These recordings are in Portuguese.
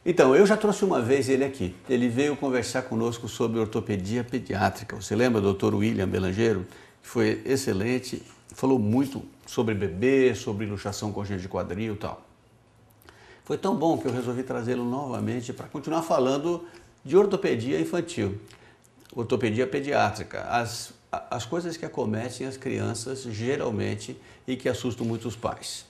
Então, eu já trouxe uma vez ele aqui. Ele veio conversar conosco sobre ortopedia pediátrica. Você lembra, doutor William Belangeiro? Que foi excelente, falou muito sobre bebê, sobre luxação congênita de quadril e tal. Foi tão bom que eu resolvi trazê-lo novamente para continuar falando de ortopedia infantil, ortopedia pediátrica, as coisas que acometem as crianças geralmente e que assustam muito os pais.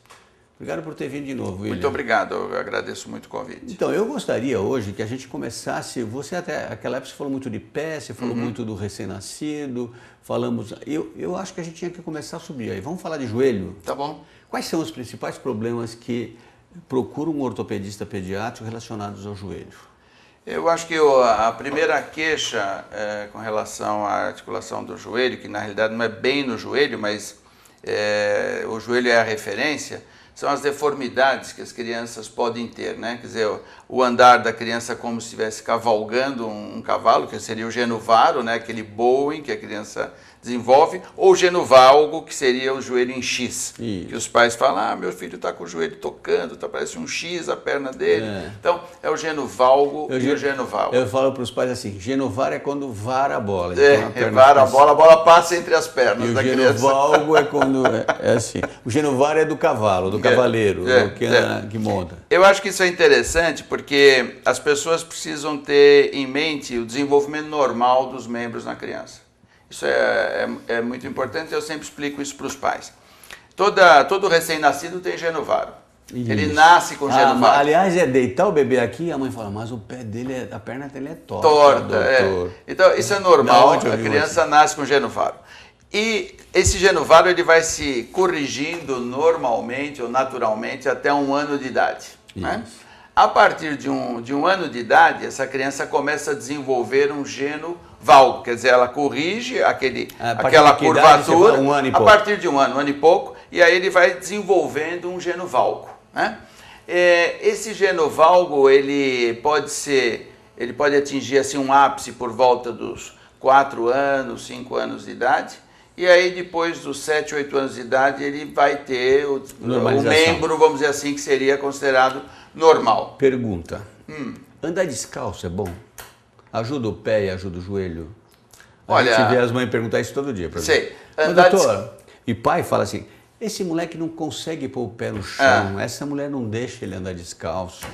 Obrigado por ter vindo de novo, William. Muito obrigado, eu agradeço muito o convite. Então, eu gostaria hoje que a gente começasse, você até, naquela época você falou muito de pé, você falou muito do recém-nascido, falamos, eu acho que a gente tinha que começar a subir aí. Vamos falar de joelho? Tá bom. Quais são os principais problemas que procura um ortopedista pediátrico relacionados ao joelho? Eu acho que a primeira queixa com relação à articulação do joelho, que na realidade não é bem no joelho, mas o joelho é a referência, são as deformidades que as crianças podem ter, né? Quer dizer, o andar da criança como se estivesse cavalgando um cavalo, que seria o genuvaro, né? Aquele bowing que a criança desenvolve, ou genovalgo, que seria o joelho em X, que os pais falam, meu filho está com o joelho tocando, parece um X a perna dele. Então, é o genovalgo e o genovalgo. Eu falo para os pais assim, genovar é quando vara a bola. Então vara a bola passa entre as pernas da criança. E o genovalgo é quando, é assim, o genovar é do cavalo, do cavaleiro, que monta. Eu acho que isso é interessante porque as pessoas precisam ter em mente o desenvolvimento normal dos membros na criança. Isso é muito importante, eu sempre explico isso para os pais. Todo recém-nascido tem genovaro. Isso. Ele nasce com genovaro. Aliás, é deitar o bebê aqui e a mãe fala, mas o pé dele, a perna dele é torta. Torta, Então, isso é normal, a criança nasce com genovaro. E esse genovaro ele vai se corrigindo normalmente ou naturalmente até 1 ano de idade. Né? A partir de um ano de idade, essa criança começa a desenvolver um genovalgo, quer dizer, ela corrige aquela curvatura a partir de um ano e pouco, e aí ele vai desenvolvendo um genovalgo. Né? Esse genovalgo ele pode atingir assim, um ápice por volta dos 4 anos, 5 anos de idade, e aí depois dos 7, 8 anos de idade ele vai ter o membro, vamos dizer assim, que seria considerado normal. Pergunta, andar descalço é bom? Ajuda o pé e ajuda o joelho? A gente vê as mães perguntar isso todo dia. Sei. Doutor, e pai fala assim, esse moleque não consegue pôr o pé no chão, essa mulher não deixa ele andar descalço.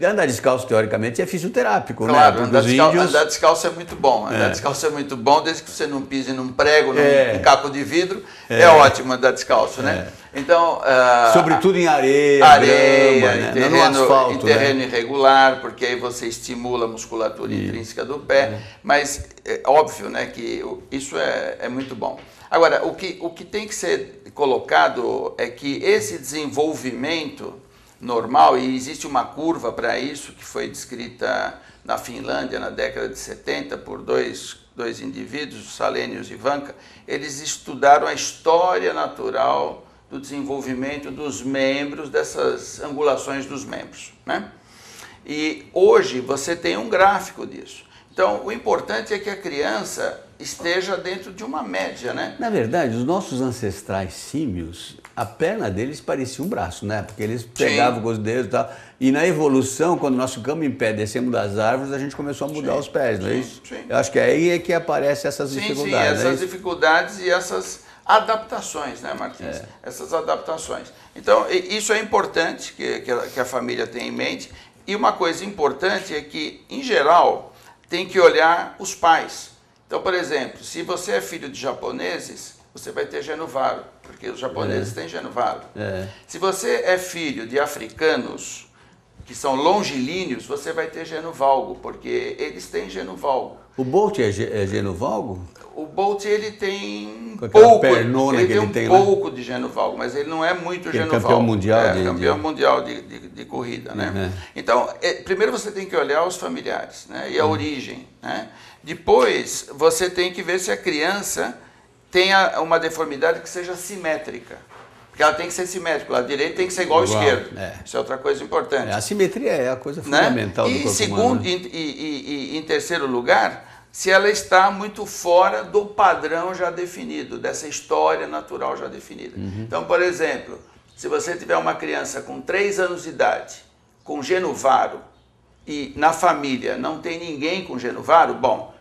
Andar descalço, teoricamente, é fisioterápico, claro, né? Andar descalço é muito bom. Andar descalço é muito bom, desde que você não pise num prego, num caco de vidro, é ótimo andar descalço, né? Então, sobretudo em areia, grama, em terreno irregular, porque aí você estimula a musculatura intrínseca do pé, mas é óbvio, né, que isso é muito bom. Agora, o que tem que ser colocado é que esse desenvolvimento normal, e existe uma curva para isso que foi descrita na Finlândia na década de 70 por dois indivíduos, Salenius e Vanka. Eles estudaram a história natural do desenvolvimento dos membros, dessas angulações dos membros, né? E hoje você tem um gráfico disso. Então, o importante é que a criança esteja dentro de uma média, né? Na verdade, os nossos ancestrais símios, a perna deles parecia um braço, né? Porque eles pegavam com os dedos e tal. E na evolução, quando nós ficamos em pé, descemos das árvores, a gente começou a mudar os pés, não é isso? Eu acho que aí é que aparecem essas dificuldades. Sim, essas dificuldades e essas adaptações, né, Martins? Essas adaptações. Então, isso é importante que a família tenha em mente. E uma coisa importante é que, em geral, tem que olhar os pais. Então, por exemplo, se você é filho de japoneses, você vai ter genovaro, porque os japoneses têm genovaro. Se você é filho de africanos, que são longilíneos, você vai ter genovalgo, porque eles têm genovalgo. O Bolt é genovalgo? O Bolt ele tem pouco de genovalgo, mas ele não é muito genovalgo. Campeão mundial campeão mundial de corrida, né? Então, primeiro você tem que olhar os familiares, né? E a origem, né? Depois você tem que ver se a criança tem uma deformidade que seja simétrica. Porque ela tem que ser simétrica, a direita tem que ser igual ao esquerdo. Isso é outra coisa importante. A simetria é a coisa fundamental do corpo humano. E em terceiro lugar, se ela está muito fora do padrão já definido, dessa história natural já definida. Então, por exemplo, se você tiver uma criança com 3 anos de idade, com genovaro, e na família não tem ninguém com geno varo, bom,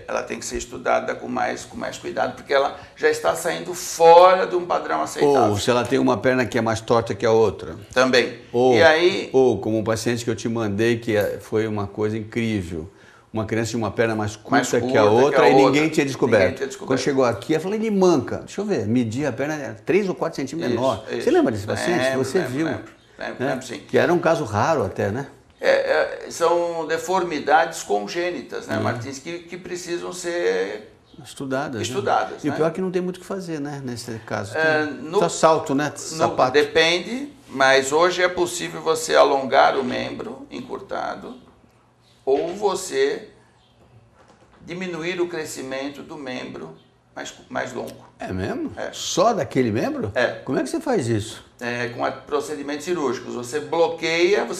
ela tem que ser estudada com mais cuidado, porque ela já está saindo fora de um padrão aceitável. Ou se ela tem uma perna que é mais torta que a outra. Também. Ou como um paciente que eu te mandei, que foi uma coisa incrível. Uma criança de uma perna mais curta que a outra e ninguém tinha descoberto. Quando chegou aqui, eu falei, ele manca. Deixa eu ver, medir a perna 3 ou 4 centímetros menor. Você lembra desse paciente? Você viu? Lembro, sim. Que era um caso raro até, né? São deformidades congênitas, né, Martins, que precisam ser estudadas. E o pior é que não tem muito o que fazer, né, nesse caso. Só salto, né? Sapato. Depende, mas hoje é possível você alongar o membro encurtado ou você diminuir o crescimento do membro mais longo. É mesmo? Só daquele membro? Como é que você faz isso? Com procedimentos cirúrgicos. Você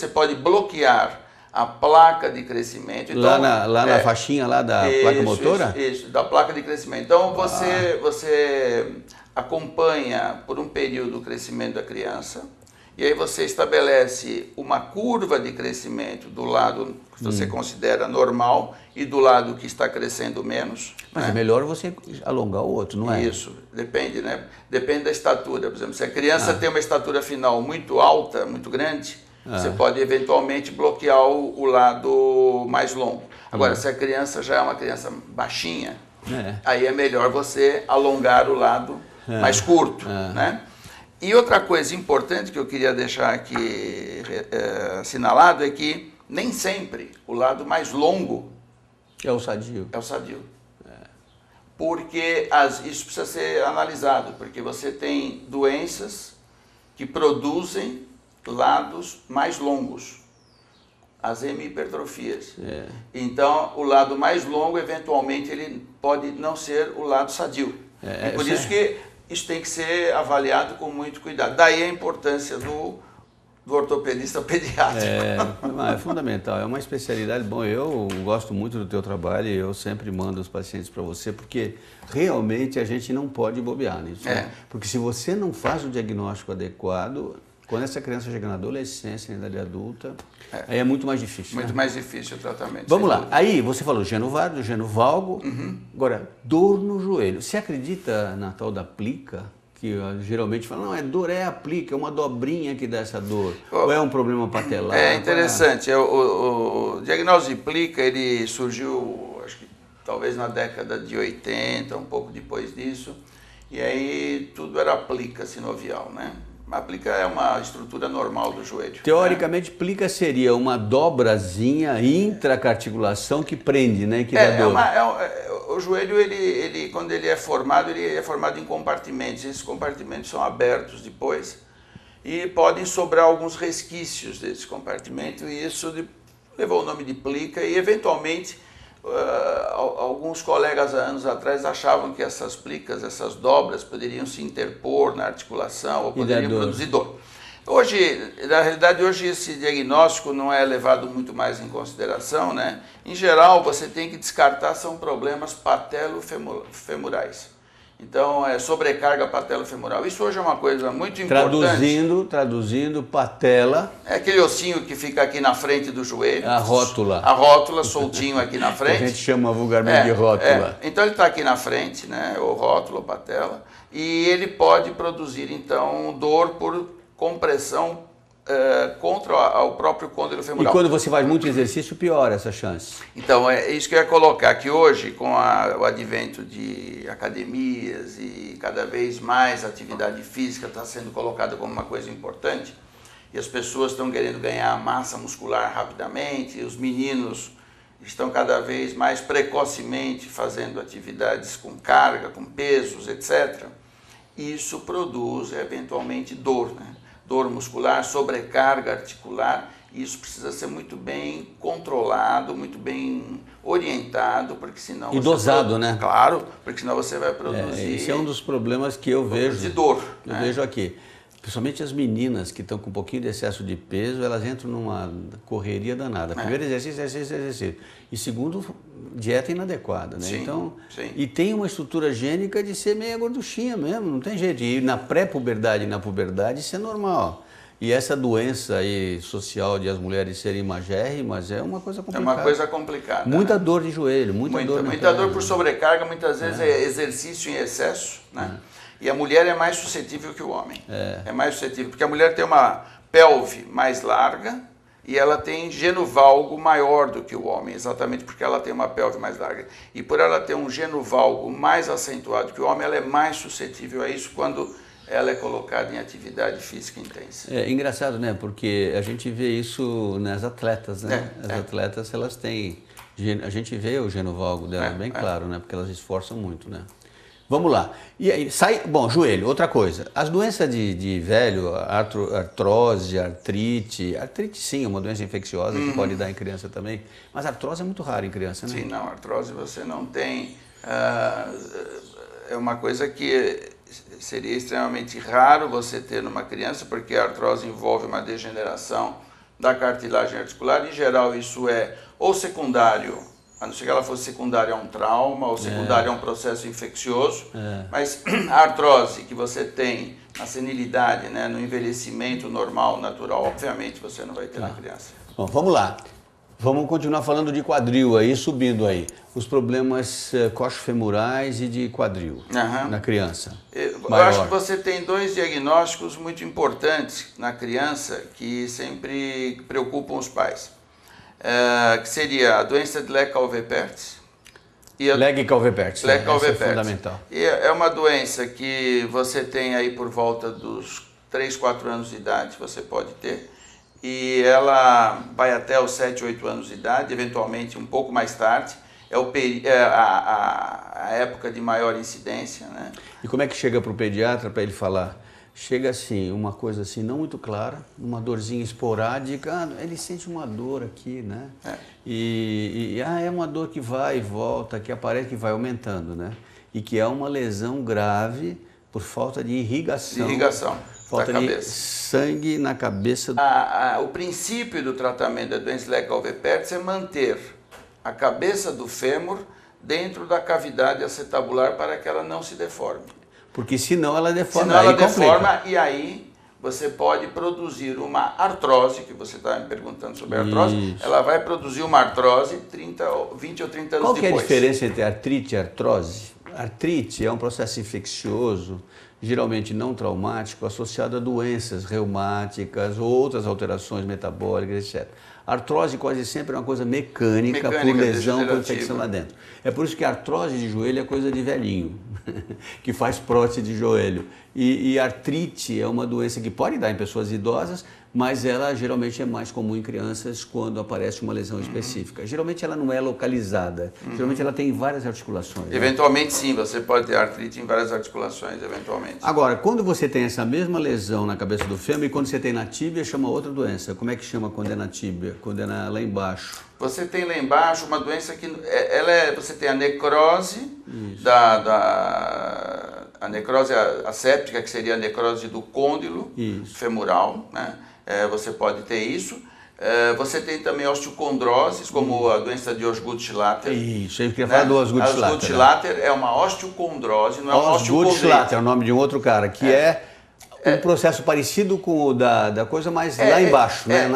pode bloquear a placa de crescimento. Então, lá na faixinha lá da placa motora? Isso, da placa de crescimento. Então você acompanha por um período o crescimento da criança e aí você estabelece uma curva de crescimento do lado que você considera normal e do lado que está crescendo menos. Mas é melhor você alongar o outro, não é? Isso, depende, né? Depende da estatura. Por exemplo, se a criança tem uma estatura final muito alta, muito grande, você pode eventualmente bloquear o lado mais longo. Agora, se a criança já é uma criança baixinha, aí é melhor você alongar o lado mais curto, né? E outra coisa importante que eu queria deixar aqui assinalado é que nem sempre o lado mais longo é o sadio. Porque isso precisa ser analisado, porque você tem doenças que produzem lados mais longos, as hemihipertrofias. Então, o lado mais longo, eventualmente, ele pode não ser o lado sadio. E por isso que isso tem que ser avaliado com muito cuidado. Daí a importância do ortopedista pediátrico. É fundamental, é uma especialidade. Bom, eu gosto muito do teu trabalho e eu sempre mando os pacientes para você, porque realmente a gente não pode bobear nisso. Porque se você não faz o diagnóstico adequado, quando essa criança chega na adolescência, na idade adulta, aí é muito mais difícil. Muito mais difícil o tratamento. Vamos lá, aí você falou geno varo, geno valgo, agora, dor no joelho. Você acredita na tal da plica? Que geralmente falam, não, dor é a plica, é uma dobrinha que dá essa dor, ou é um problema patelar? É interessante, o diagnóstico de plica, ele surgiu, acho que talvez na década de 80, um pouco depois disso, e aí tudo era plica sinovial, né? A plica é uma estrutura normal do joelho. Teoricamente, plica seria uma dobrazinha intracarticulação que prende, né? Que dá dor. O joelho, quando ele é formado em compartimentos. Esses compartimentos são abertos depois e podem sobrar alguns resquícios desse compartimento e isso levou o nome de plica e eventualmente alguns colegas há anos atrás achavam que essas plicas, essas dobras poderiam se interpor na articulação ou poderiam produzir dor. Hoje, na realidade, esse diagnóstico não é levado muito mais em consideração, né? Em geral, você tem que descartar, são problemas patelofemorais. Então, sobrecarga patelofemoral. Isso hoje é uma coisa muito importante. Traduzindo, patela. É aquele ossinho que fica aqui na frente do joelho. A rótula. A rótula, soltinho aqui na frente. Que a gente chama vulgarmente de rótula. Então, ele está aqui na frente, né? Ou rótula, ou patela. E ele pode produzir, então, dor por compressão contra o próprio côndilo femoral. E quando você faz muito exercício, piora essa chance. Então, é isso que eu ia colocar, que hoje, com o advento de academias e cada vez mais a atividade física está sendo colocada como uma coisa importante, e as pessoas estão querendo ganhar massa muscular rapidamente, e os meninos estão cada vez mais precocemente fazendo atividades com carga, com pesos, etc. Isso produz, eventualmente, dor, né? Dor muscular, sobrecarga articular, e isso precisa ser muito bem controlado, muito bem orientado, porque senão... E dosado, né? Claro, porque senão você vai produzir... Esse é um dos problemas que eu vejo. De dor. Eu vejo aqui. Principalmente as meninas que estão com um pouquinho de excesso de peso, elas entram numa correria danada. Primeiro, exercício. E segundo, dieta inadequada, né? Sim, então, sim. E tem uma estrutura gênica de ser meia gorduchinha mesmo, não tem jeito. E na pré-puberdade e na puberdade isso é normal. E essa doença aí social de as mulheres serem magérrimas é uma coisa complicada. É uma coisa complicada. Muita dor de joelho, muita dor por sobrecarga, muitas vezes é exercício em excesso, né? E a mulher é mais suscetível que o homem. É mais suscetível, porque a mulher tem uma pelve mais larga e ela tem genovalgo maior do que o homem, exatamente porque ela tem uma pelve mais larga. E por ela ter um genovalgo mais acentuado que o homem, ela é mais suscetível a isso quando ela é colocada em atividade física intensa. É engraçado, né? Porque a gente vê isso nas atletas, né? As atletas, elas têm... A gente vê o genovalgo delas bem claro, né? Porque elas esforçam muito, né? Vamos lá. E aí, bom, joelho, outra coisa. As doenças de velho, artrose, artrite sim, é uma doença infecciosa que pode dar em criança também, mas artrose é muito rara em criança, né? Sim, não, artrose você não tem... é uma coisa que seria extremamente raro você ter numa criança, porque a artrose envolve uma degeneração da cartilagem articular. Em geral, isso é ou secundário, a não ser que ela fosse secundária a um trauma, ou secundária a um processo infeccioso, mas a artrose que você tem na senilidade, né, no envelhecimento normal, natural, obviamente você não vai ter na criança. Bom, vamos lá. Vamos continuar falando de quadril aí, subindo aí. Os problemas coxofemorais e de quadril na criança. Eu acho que você tem dois diagnósticos muito importantes na criança que sempre preocupam os pais. Que seria a doença de Legg-Calvé-Pertz. Legg-Calvé-Pertz, é fundamental. E é uma doença que você tem aí por volta dos 3, 4 anos de idade, você pode ter. E ela vai até os 7, 8 anos de idade, eventualmente um pouco mais tarde. É a época de maior incidência, né? E como é que chega para o pediatra para ele falar? Chega assim, uma coisa assim não muito clara, uma dorzinha esporádica, ele sente uma dor aqui, né? É uma dor que vai e volta, que aparece, que vai aumentando, né? E que é uma lesão grave por falta de irrigação. Falta de sangue na cabeça. O princípio do tratamento da doença de Legg-Calvé-Pertz é manter a cabeça do fêmur dentro da cavidade acetabular para que ela não se deforme. Porque senão ela deforma. Senão ela deforma e aí você pode produzir uma artrose, que você está me perguntando sobre a artrose, ela vai produzir uma artrose 20 ou 30 anos depois. Qual que é a diferença entre artrite e artrose? Artrite é um processo infeccioso, geralmente não traumático, associado a doenças reumáticas ou outras alterações metabólicas, etc. Artrose quase sempre é uma coisa mecânica por lesão, por infecção lá dentro. É por isso que a artrose de joelho é coisa de velhinho, que faz prótese de joelho. E artrite é uma doença que pode dar em pessoas idosas, mas ela geralmente é mais comum em crianças quando aparece uma lesão específica. Geralmente ela não é localizada, geralmente ela tem em várias articulações. Eventualmente sim, você pode ter artrite em várias articulações, eventualmente. Agora, quando você tem essa mesma lesão na cabeça do fêmur e quando você tem na tíbia, chama outra doença. Como é que chama quando é na tíbia? Quando é lá embaixo? Você tem lá embaixo uma doença que você tem a necrose a necrose asséptica, que seria a necrose do côndilo femoral, né? Você pode ter isso. Você tem também osteocondroses, como a doença de Osgood-Schlatter. Isso, eu queria falar do Osgood-Schlatter. A Osgood-Schlatter é uma osteocondrose, não é uma osteocondrite. Osgood-Schlatter é o nome de um outro cara, que é um processo parecido com o da coisa, mas lá embaixo, né?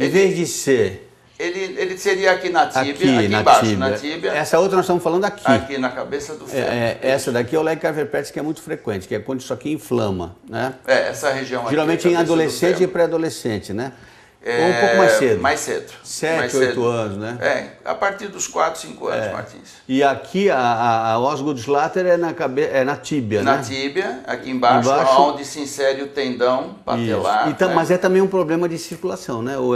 Em vez de ser... Ele seria aqui na tíbia, aqui embaixo, na tíbia. Essa outra nós estamos falando aqui. Aqui na cabeça do fêmur. Essa daqui é o Legg-Calvé-Pertz, que é muito frequente, que é quando isso aqui inflama, né? Essa região aqui. Geralmente em adolescente e pré-adolescente, né? Ou um pouco mais cedo. Mais cedo. 7, 8 anos, né? A partir dos 4, 5 anos, Martins. E aqui a Osgood-Schlatter é na tíbia, né? Na tíbia, aqui embaixo, onde se insere o tendão patelar. Mas é também um problema de circulação, né? Ou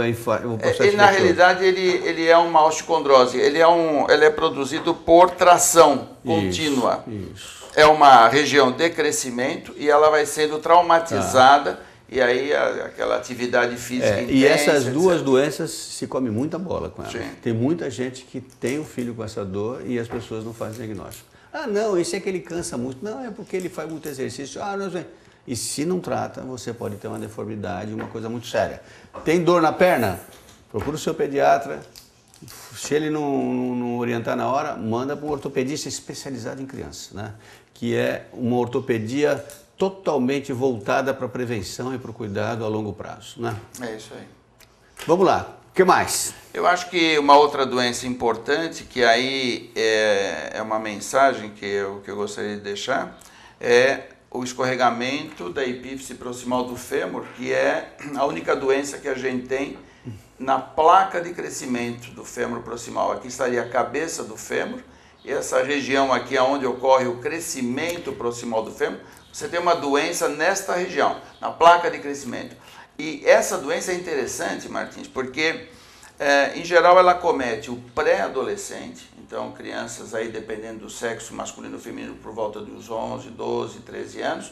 na realidade, ele é uma osteocondrose. Ele é produzido por tração contínua. Isso. É uma região de crescimento e ela vai sendo traumatizada. E aí aquela atividade física intensa. E essas duas doenças se come muita bola com ela. Sim. Tem muita gente que tem um filho com essa dor e as pessoas não fazem diagnóstico. Não, isso é que ele cansa muito. Não, é porque ele faz muito exercício. Não sei. E se não trata, você pode ter uma deformidade, uma coisa muito séria. Tem dor na perna? Procura o seu pediatra. Se ele não orientar na hora, manda para um ortopedista especializado em criança, né? Que é uma ortopedia totalmente voltada para a prevenção e para o cuidado a longo prazo, né? É isso aí. Vamos lá, o que mais? Eu acho que uma outra doença importante, que aí é uma mensagem que eu gostaria de deixar, é o escorregamento da epífise proximal do fêmur, que é a única doença que a gente tem na placa de crescimento do fêmur proximal. Aqui estaria a cabeça do fêmur, e essa região aqui é onde ocorre o crescimento proximal do fêmur. Você tem uma doença nesta região, na placa de crescimento. E essa doença é interessante, Martins, porque em geral ela comete o pré-adolescente, então crianças aí dependendo do sexo masculino ou feminino por volta dos 11, 12, 13 anos,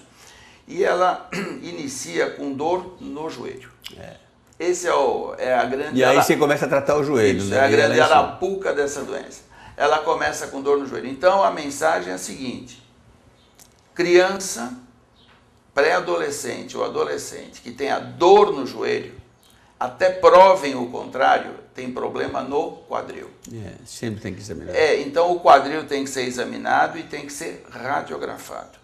e ela inicia com dor no joelho. Esse é a grande... E aí você começa a tratar o joelho, isso, né? É a grande arapuca dessa doença. Ela começa com dor no joelho. Então a mensagem é a seguinte: criança, pré-adolescente ou adolescente que tenha dor no joelho, até provem o contrário, tem problema no quadril. Sempre tem que examinar. Então o quadril tem que ser examinado e tem que ser radiografado.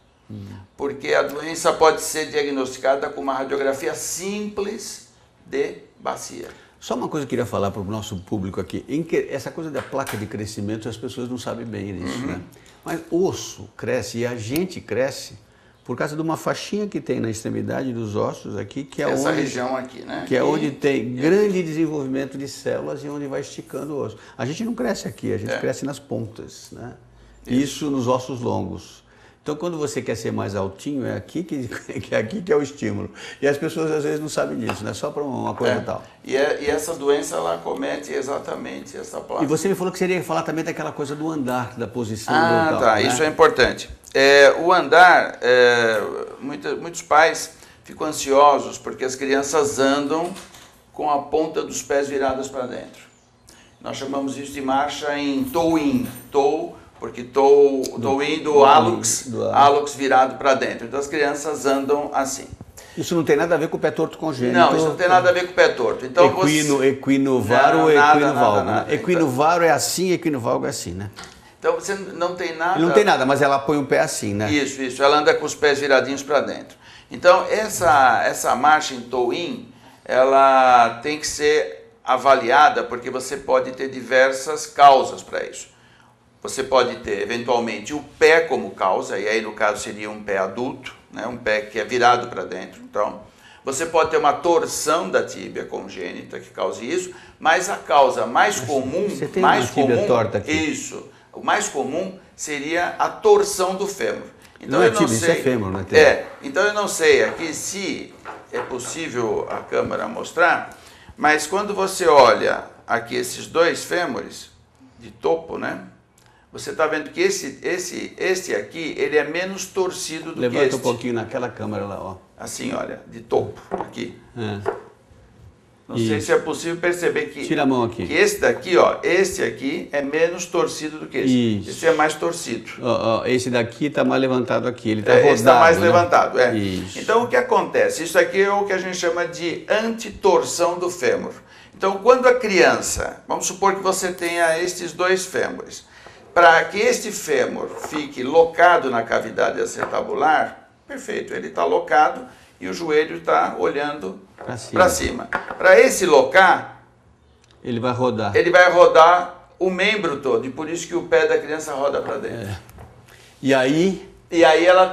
Porque a doença pode ser diagnosticada com uma radiografia simples de bacia. Só uma coisa que eu queria falar para o nosso público aqui. Essa coisa da placa de crescimento, as pessoas não sabem bem disso, né? Mas osso cresce e a gente cresce por causa de uma faixinha que tem na extremidade dos ossos aqui, que é essa região aqui, né? Que é onde tem grande desenvolvimento de células e onde vai esticando o osso. A gente não cresce aqui, a gente cresce nas pontas, né? Isso nos ossos longos. Então, quando você quer ser mais altinho, é aqui que é o estímulo. E as pessoas, às vezes, não sabem disso, né? Só para uma coisa tal. E essa doença, ela comete exatamente essa placa. E você me falou que você ia falar também daquela coisa do andar, da posição do tal, tá. Né? Isso é importante. O andar, muitos pais ficam ansiosos porque as crianças andam com a ponta dos pés viradas para dentro. Nós chamamos isso de marcha em toe-in. Porque toe-in do hallux virado para dentro. Então as crianças andam assim. Isso não tem nada a ver com o pé torto congênito? Não, isso não tem nada a ver com o pé torto. Então, equinovaro ou equivalgo? Né? Equinovaro é assim, equivalgo é assim, né? Então você não tem nada... Não tem nada, mas ela põe o pé assim, né? Isso. Ela anda com os pés viradinhos para dentro. Então essa marcha em toe-in, ela tem que ser avaliada porque você pode ter diversas causas para isso. Você pode ter, eventualmente, o pé como causa, e aí, no caso, seria um pé adulto, né? Um pé que é virado para dentro. Então, você pode ter uma torção da tíbia congênita que cause isso, mas a causa mais comum... Você tem uma tíbia torta aqui. Isso. O mais comum seria a torção do fêmur. Então, não é tíbia, isso é fêmur, né? Então, eu não sei aqui se é possível a câmera mostrar, mas quando você olha aqui esses dois fêmures de topo, né? Você está vendo que este aqui, ele é menos torcido do que este. Levanta um pouquinho naquela câmera lá, ó. Assim, olha, de topo, aqui. Não sei se é possível perceber que... Tira a mão aqui. Que esse daqui, ó, este aqui é menos torcido do que esse. Isso. Esse é mais torcido. Esse daqui está mais levantado aqui, ele está rodado. Esse está mais levantado, Isso. Então, o que acontece? Isso aqui é o que a gente chama de antitorção do fêmur. Então, quando a criança... Vamos supor que você tenha estes dois fêmures. Para que este fêmur fique locado na cavidade acetabular, perfeito, ele está locado e o joelho está olhando para cima. Para esse locar, ele vai rodar. Ele vai rodar o membro todo, e por isso que o pé da criança roda para dentro. E aí ela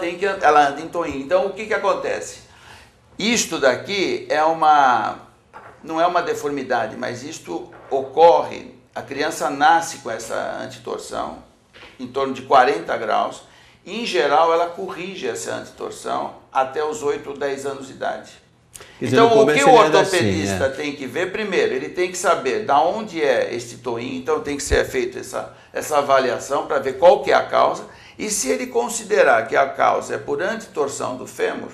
anda em toe-in. Então, o que acontece? Isto daqui não é uma deformidade, mas isto ocorre... A criança nasce com essa antitorção, em torno de 40 graus, e, em geral, ela corrige essa antitorção até os 8 ou 10 anos de idade. Então, o que o ortopedista tem que ver, primeiro, ele tem que saber de onde é este toe-in, então tem que ser feita essa avaliação para ver qual que é a causa, e se ele considerar que a causa é por antitorção do fêmur,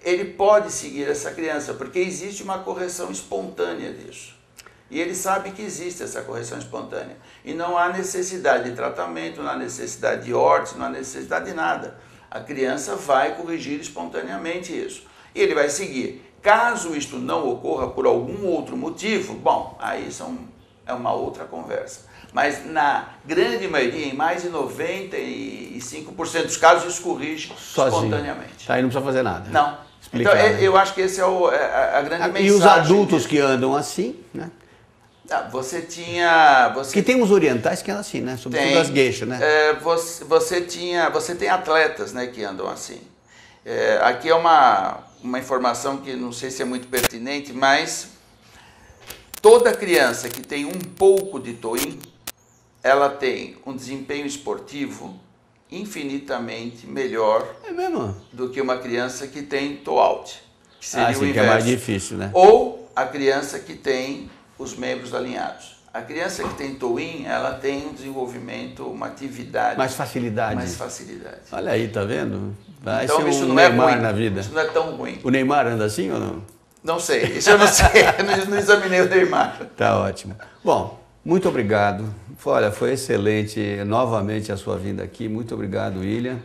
ele pode seguir essa criança, porque existe uma correção espontânea disso. E ele sabe que existe essa correção espontânea. E não há necessidade de tratamento, não há necessidade de órtese, não há necessidade de nada. A criança vai corrigir espontaneamente isso. E ele vai seguir. Caso isto não ocorra por algum outro motivo, bom, aí são é uma outra conversa. Mas na grande maioria, em mais de 95% dos casos, isso corrige espontaneamente. Aí não precisa fazer nada. Não. Explicar, então, né? eu acho que esse é a grande mensagem. E os adultos que andam assim, né? Você tinha... Que tem uns orientais que andam assim, né? Sobretudo as gueixas, né? Você tem atletas, né, que andam assim. Aqui é uma informação que não sei se é muito pertinente, mas toda criança que tem um pouco de TOEIM, ela tem um desempenho esportivo infinitamente melhor do que uma criança que tem TOEIC, que seria o inverso. Que é mais difícil, né? Ou a criança que tem os membros alinhados. A criança que tem TOEIM, ela tem um desenvolvimento, uma atividade... Mais facilidade. Mais facilidade. Olha aí, tá vendo? Vai então ser isso um não Neymar é ruim, na vida. isso não é tão ruim. O Neymar anda assim ou não? Não sei, isso eu não sei, eu não examinei o Neymar. Tá ótimo. Bom, muito obrigado. Olha, foi excelente novamente a sua vinda aqui. Muito obrigado, William.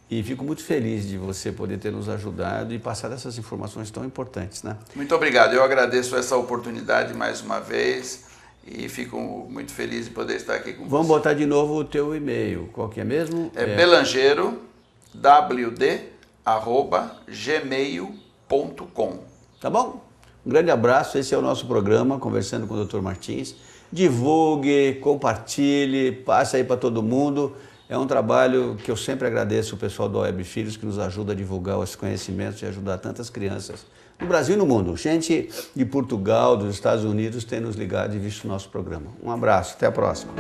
E fico muito feliz de você poder ter nos ajudado e passar essas informações tão importantes, né? Muito obrigado. Eu agradeço essa oportunidade mais uma vez e fico muito feliz de poder estar aqui com você. Vamos botar de novo o teu e-mail. Qual que é mesmo? belangeiro.gmail.com. Tá bom? Um grande abraço. Esse é o nosso programa, Conversando com o Dr. Martins. Divulgue, compartilhe, passe aí para todo mundo. É um trabalho que eu sempre agradeço o pessoal do Web Filhos, que nos ajuda a divulgar os conhecimentos e ajudar tantas crianças no Brasil e no mundo. Gente de Portugal, dos Estados Unidos, tem nos ligado e visto o nosso programa. Um abraço, até a próxima.